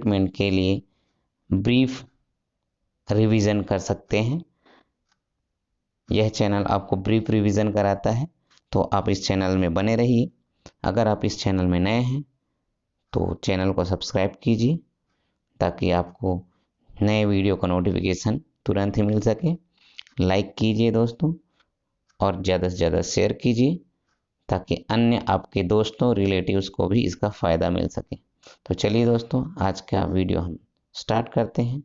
Treatment के लिए brief revision कर सकते हैं। यह चैनल आपको ब्रीफ रिवीजन कराता है, तो आप इस चैनल में बने रहिए। अगर आप इस चैनल में नए हैं तो चैनल को सब्सक्राइब कीजिए ताकि आपको नए वीडियो का नोटिफिकेशन तुरंत ही मिल सके। लाइक कीजिए दोस्तों और ज़्यादा से ज़्यादा शेयर कीजिए ताकि अन्य आपके दोस्तों रिलेटिव्स को भी इसका फ़ायदा मिल सके। तो चलिए दोस्तों, आज का वीडियो हम स्टार्ट करते हैं।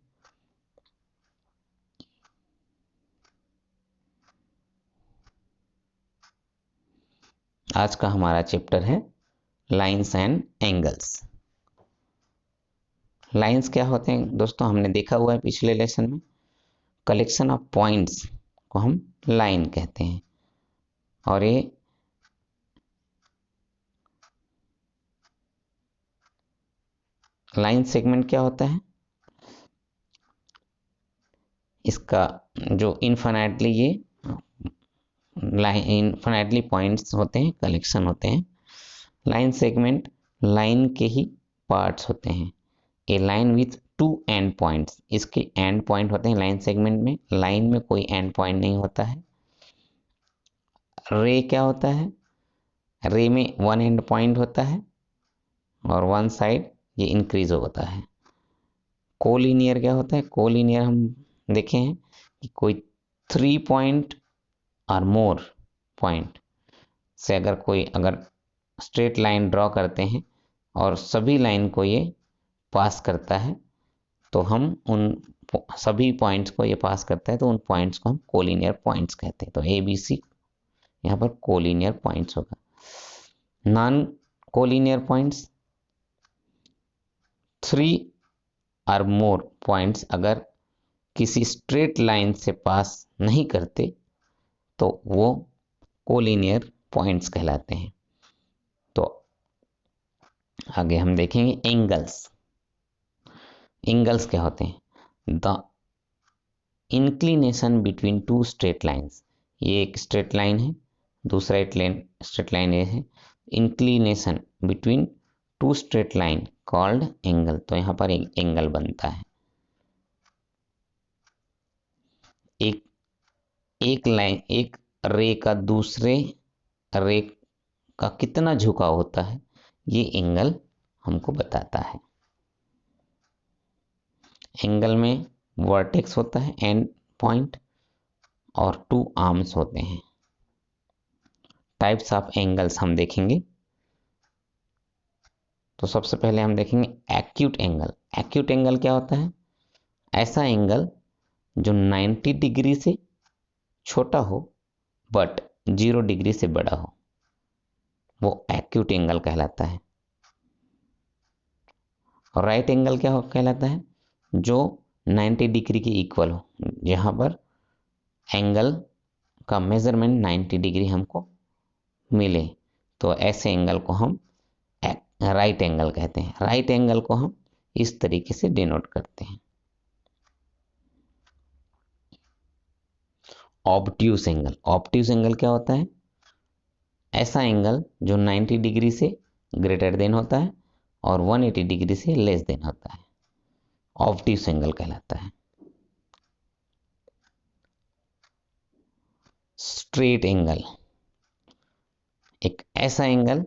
आज का हमारा चैप्टर है लाइंस एंड एंगल्स। लाइंस क्या होते हैं दोस्तों, हमने देखा हुआ है पिछले लेसन में। कलेक्शन ऑफ पॉइंट्स को हम लाइन कहते हैं, और ये लाइन सेगमेंट क्या होता है, इसका जो इनफाइनाइटली ये लाइन इनफाइनाइटली पॉइंट्स होते हैं, कलेक्शन होते हैं। लाइन सेगमेंट लाइन के ही पार्ट्स होते हैं। A line with two end points, इसके एंड पॉइंट होते हैं लाइन सेगमेंट में। लाइन में कोई एंड पॉइंट नहीं होता है। रे क्या होता है, रे में वन एंड पॉइंट होता है और वन साइड ये इंक्रीज होता है। कोलिनियर क्या होता है, कोलिनियर हम देखे हैं कि कोई 3 पॉइंट और मोर पॉइंट से अगर स्ट्रेट लाइन ड्रॉ करते हैं और सभी लाइन को ये पास करता है, तो हम उन सभी पॉइंट्स को ये पास करता है तो उन पॉइंट्स को हम कोलिनियर पॉइंट्स कहते हैं। तो ए बी सी यहाँ पर कोलिनियर पॉइंट्स होगा। नॉन कोलिनियर पॉइंट्स 3 और मोर पॉइंट्स अगर किसी स्ट्रेट लाइन से पास नहीं करते तो वो कोलिनियर पॉइंट्स कहलाते हैं। तो आगे हम देखेंगे एंगल्स। एंगल्स क्या होते हैं, the inclination between two straight lines. ये एक स्ट्रेट लाइन है, दूसरा स्ट्रेट लाइन ये है। Inclination between two straight line called angle. तो यहाँ पर एक एंगल बनता है। एक रे का दूसरे रे का कितना झुकाव होता है, ये एंगल हमको बताता है। एंगल में वर्टेक्स होता है, एंड पॉइंट, और 2 आर्म्स होते हैं। टाइप्स ऑफ एंगल्स हम देखेंगे। तो सबसे पहले हम देखेंगे एक्यूट एंगल। एक्यूट एंगल क्या होता है, ऐसा एंगल जो 90 डिग्री से छोटा हो बट 0 डिग्री से बड़ा हो, वो एक्यूट एंगल कहलाता है। और राइट एंगल क्या कहलाता है, जो 90 डिग्री के इक्वल हो, जहां पर एंगल का मेजरमेंट 90 डिग्री हमको मिले, तो ऐसे एंगल को हम राइट एंगल कहते हैं। राइट एंगल को हम इस तरीके से डिनोट करते हैं। Obtuse angle. ऑब्ट्यूस एंगल क्या होता है, ऐसा एंगल जो 90 डिग्री से ग्रेटर देन होता है और 180 डिग्री से लेस देन होता है, ऑब्ट्यूस एंगल कहलाता है। स्ट्रेट एंगल, एक ऐसा एंगल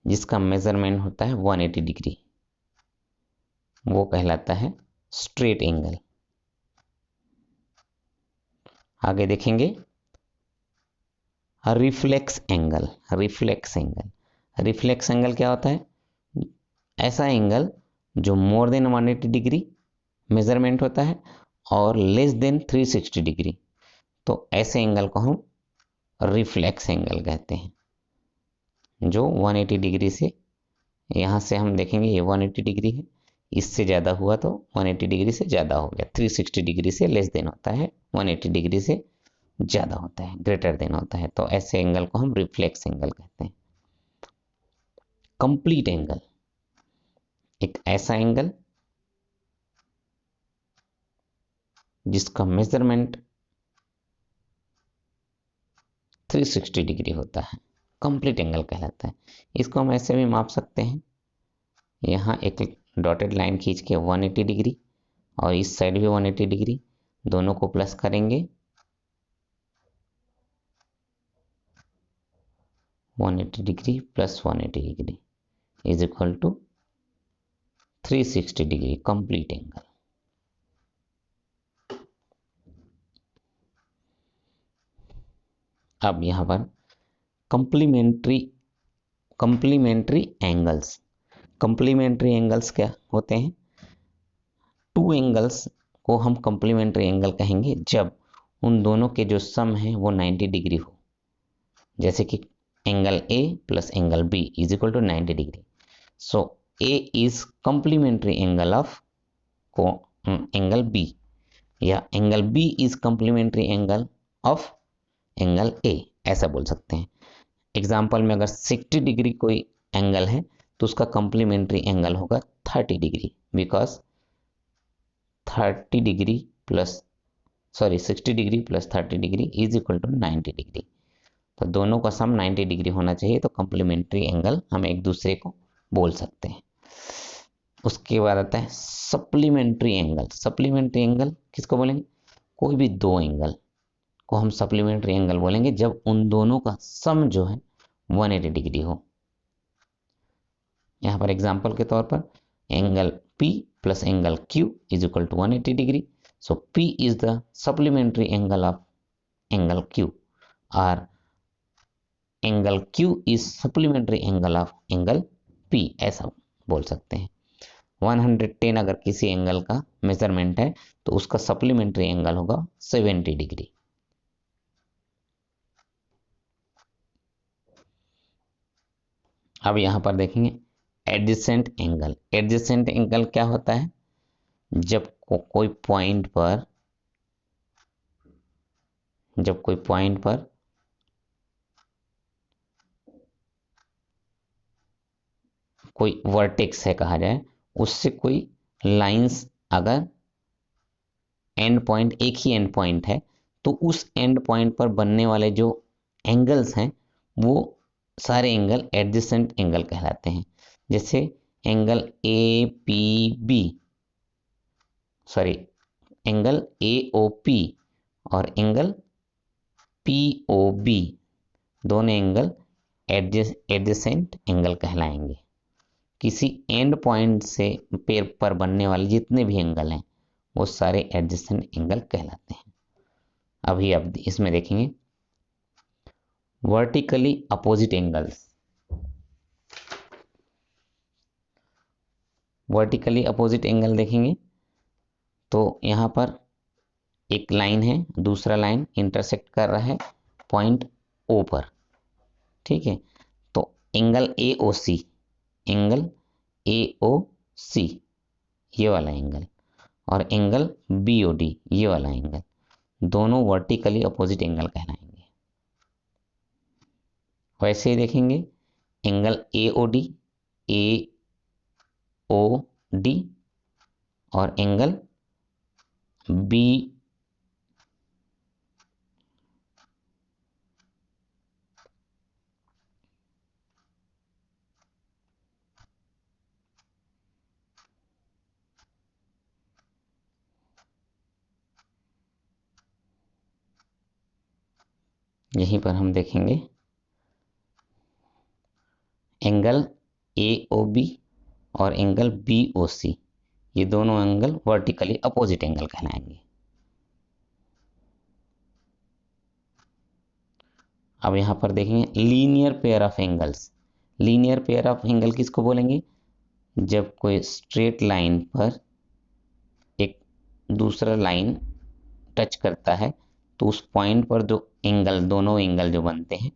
जिसका मेजरमेंट होता है 180 डिग्री, वो कहलाता है स्ट्रेट एंगल। आगे देखेंगे reflex angle. Reflex angle, reflex angle क्या होता है, ऐसा एंगल जो मोर देन 180 डिग्री मेजरमेंट होता है और लेस देन 360 डिग्री, तो ऐसे एंगल को हम रिफ्लेक्स एंगल कहते हैं। जो 180 डिग्री से, यहाँ से हम देखेंगे ये 180 डिग्री है, इससे ज़्यादा हुआ तो 180 डिग्री से ज़्यादा हो गया, 360 डिग्री से लेस देन होता है, 180 डिग्री से ज़्यादा होता है, ग्रेटर देन होता है, तो ऐसे एंगल को हम रिफ्लेक्स एंगल कहते हैं। कंप्लीट एंगल, एक ऐसा एंगल जिसका मेजरमेंट 360 डिग्री होता है, कंप्लीट एंगल कहलाता है। इसको हम ऐसे भी माप सकते हैं। यहाँ एक डॉटेड लाइन खींच के 180 डिग्री और इस साइड भी 180 डिग्री, दोनों को प्लस करेंगे 180 degree plus 180 degree is equal to 360 degree complete angle. अब यहां पर कंप्लीमेंट्री एंगल्स। कंप्लीमेंट्री एंगल्स क्या होते हैं? टू एंगल्स को हम कंप्लीमेंट्री एंगल कहेंगे जब उन दोनों के जो सम है वो 90 डिग्री हो। जैसे कि angle A plus angle B is equal to 90 degree. So A is complementary angle of angle B, या angle B is complementary angle of angle A, ऐसा बोल सकते हैं। एग्जाम्पल में अगर 60 डिग्री कोई एंगल है तो उसका कंप्लीमेंट्री एंगल होगा 30 degree, because 60 degree plus 30 degree is equal to 90 degree. तो दोनों का सम 90 डिग्री होना चाहिए, तो कंप्लीमेंट्री एंगल हम एक दूसरे को बोल सकते हैं। उसके बाद आता है सप्लीमेंट्री एंगल। सप्लीमेंट्री एंगल किसको बोलेंगे? कोई भी दो एंगल को हम सप्लीमेंट्री एंगल बोलेंगे जब उन दोनों का सम जो है 180 डिग्री हो। यहां पर एग्जांपल के तौर पर angle P plus angle Q is equal to 180 degree. So P is the supplementary angle of angle Q और angle Q is supplementary angle of angle P, ऐसा बोल सकते हैं। 110 अगर किसी एंगल का मेजरमेंट है तो उसका सप्लीमेंट्री एंगल होगा 70 डिग्री। अब यहां पर देखेंगे एडजेसेंट एंगल। एडजेसेंट एंगल क्या होता है? जब कोई पॉइंट पर कोई वर्टेक्स है कहा जाए, उससे कोई लाइंस अगर एंड पॉइंट एक ही एंड पॉइंट है तो उस एंड पॉइंट पर बनने वाले जो एंगल्स हैं वो सारे एंगल एडजेसेंट एंगल कहलाते हैं। जैसे एंगल एंगल AOP और एंगल POB, दोनों एंगल एडजेसेंट एंगल कहलाएंगे। किसी एंड पॉइंट से पेर पर बनने वाले जितने भी एंगल हैं वो सारे एडजेसेंट एंगल कहलाते हैं। अभी अब इसमें देखेंगे vertically opposite angles. Vertically opposite angle देखेंगे तो यहां पर एक लाइन है, दूसरा लाइन इंटरसेक्ट कर रहा है पॉइंट O पर, ठीक है। तो एंगल AOC ये वाला एंगल और एंगल BOD ये वाला एंगल, दोनों वर्टिकली अपोजिट एंगल कहलाएंगे। वैसे ही देखेंगे एंगल AOD और एंगल B यहीं पर हम देखेंगे एंगल AOB और एंगल BOC, ये दोनों एंगल वर्टिकली अपोजिट एंगल कहलाएंगे। अब यहां पर देखेंगे linear pair of angles. Linear pair of angle किसको बोलेंगे? जब कोई स्ट्रेट लाइन पर एक दूसरा लाइन टच करता है तो उस पॉइंट पर जो एंगल, दोनों एंगल जो बनते हैं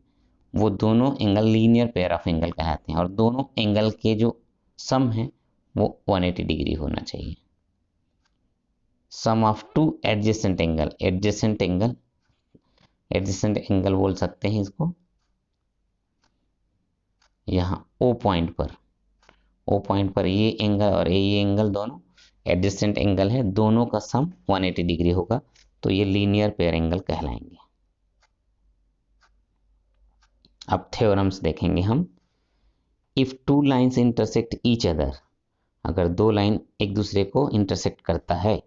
वो दोनों angle linear pair of angle कहलाते हैं, और दोनों एंगल के जो सम है वो 180 डिग्री होना चाहिए। सम ऑफ टू एडजेसेंट एंगल बोल सकते हैं इसको। यहां O पॉइंट पर ये एंगल और ये एंगल दोनों एडजेसेंट एंगल है, दोनों का सम 180 डिग्री होगा, तो ये लीनियर पेयर एंगल कहलाएंगे। अब थ्योरम्स देखेंगे हम। If two lines intersect each other, अगर दो लाइन एक दूसरे को इंटरसेक्ट करता है,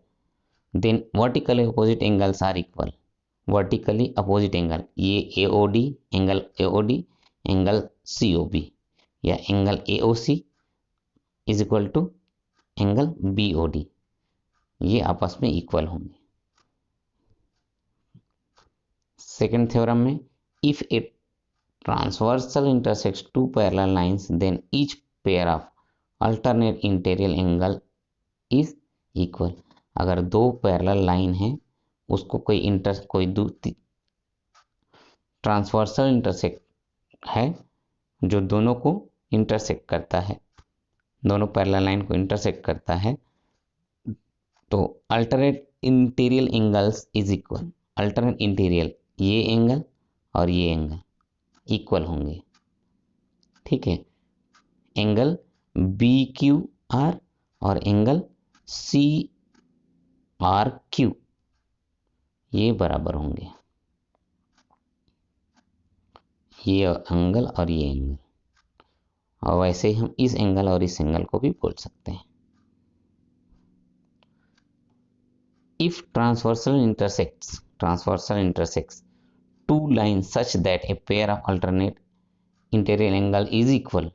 then vertically opposite angles are equal. Vertically opposite angle, ये AOD angle AOD angle COB या angle AOC is equal to angle BOD, ये आपस में इक्वल होंगे। सेकंड थ्योरम में, if a transversal intersects two parallel lines then each pair of alternate interior angle is equal. अगर दो parallel line है, उसको कोई ट्रांसवर्सल इंटरसेक्ट है जो दोनों को इंटरसेक्ट करता है, दोनों पैरेलल लाइन को इंटरसेक्ट करता है, तो alternate interior angles is equal. Alternate interior, ये एंगल और ये एंगल इक्वल होंगे, ठीक है। एंगल BQR और एंगल CRQ ये बराबर होंगे, ये एंगल और ये एंगल। और वैसे ही हम इस एंगल और इस एंगल को भी बोल सकते हैं। If transversal intersects two lines such that a pair of alternate interior angle is equal.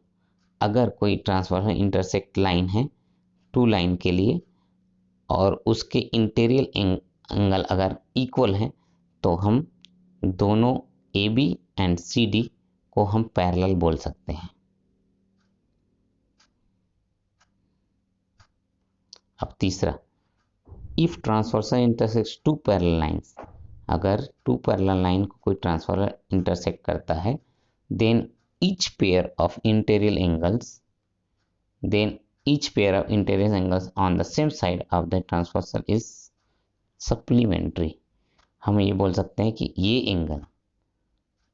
अगर कोई ट्रांसवर्सल इंटरसेक्ट लाइन है टू लाइन के लिए और उसके इंटीरियर एंगल अगर इक्वल है, तो हम दोनों AB एंड CD को हम पैरेलल बोल सकते हैं। अब तीसरा, if transversal intersects two parallel lines, अगर टू पैरेलल लाइन को कोई ट्रांसवर्सल इंटरसेक्ट करता है, then each pair of interior angles on the same side of the transversal is supplementary. हम ये बोल सकते हैं कि ये एंगल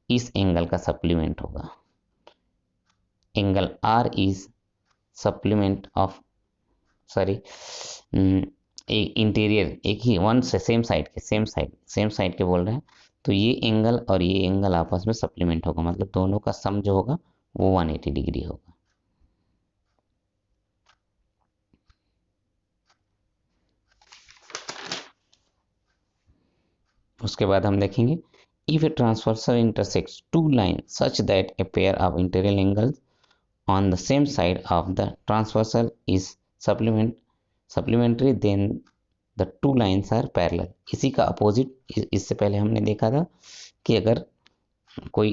इस एंगल का सप्लीमेंट होगा। Angle R is supplement of interior, एक ही वन से सेम साइड के बोल रहे हैं, तो ये एंगल और ये एंगल आपस में सप्लीमेंट होगा, मतलब दोनों का सम जो होगा वो 180 डिग्री होगा। उसके बाद हम देखेंगे, if a transversal intersects two line such that a pair of interior angles on the same side of the transversal is supplementary then the two lines are parallel. इसी का अपोजिट, इससे पहले हमने देखा था कि अगर कोई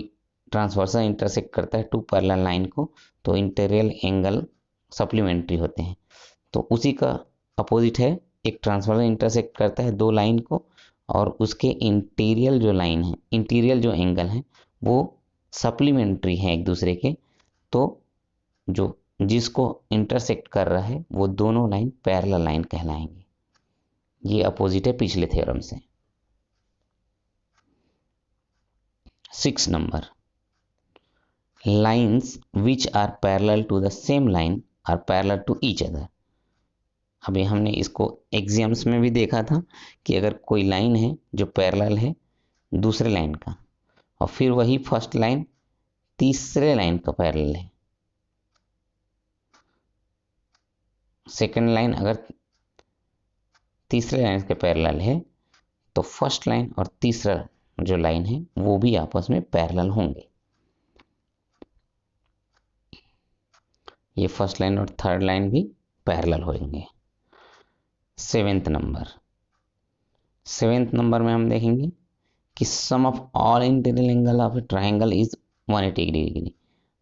ट्रांसवर्सल इंटरसेक्ट करता है टू पैरेलल लाइन को, तो इंटीरियर एंगल सप्लीमेंट्री होते हैं। तो उसी का अपोजिट है, एक ट्रांसवर्सल इंटरसेक्ट करता है दो लाइन को और उसके इंटीरियर जो एंगल है वो सप्लीमेंट्री है एक दूसरे के, तो जो जिसको इंटरसेक्ट कर रहा है वो दोनों लाइन पैरेलल लाइन कहलाएंगे। ये अपोजिट है पिछले थ्योरम से। 6 number, lines which are parallel to the same line are parallel to each other. अभी हमने इसको एग्जाम्स में भी देखा था कि अगर कोई लाइन है जो पैरेलल है दूसरे लाइन का, और फिर वही फर्स्ट लाइन तीसरे लाइन का पैरेलल है, सेकंड लाइन अगर तीसरे लाइन के पैरेलल है, तो फर्स्ट लाइन और तीसरा जो लाइन है वो भी आपस में पैरेलल होंगे। ये फर्स्ट लाइन और थर्ड लाइन भी पैरेलल होंगे। 7th नंबर में हम देखेंगे कि sum of all interior angle of a triangle is 180 degree.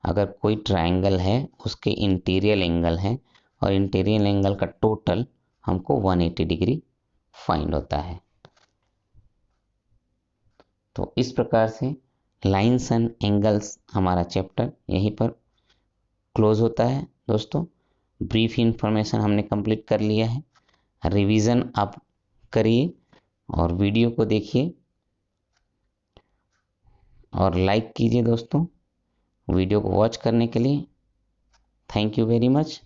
अगर कोई ट्राइंगल है उसके इंटीरियर एंगल है और इंटीरियर एंगल का टोटल हमको 180 डिग्री फाइंड होता है। तो इस प्रकार से लाइन्स एंड एंगल्स हमारा चैप्टर यहीं पर क्लोज होता है। दोस्तों, ब्रीफ इंफॉर्मेशन हमने कंप्लीट कर लिया है। रिवीजन आप करिए और वीडियो को देखिए और लाइक कीजिए। दोस्तों, वीडियो को वॉच करने के लिए थैंक यू वेरी मच।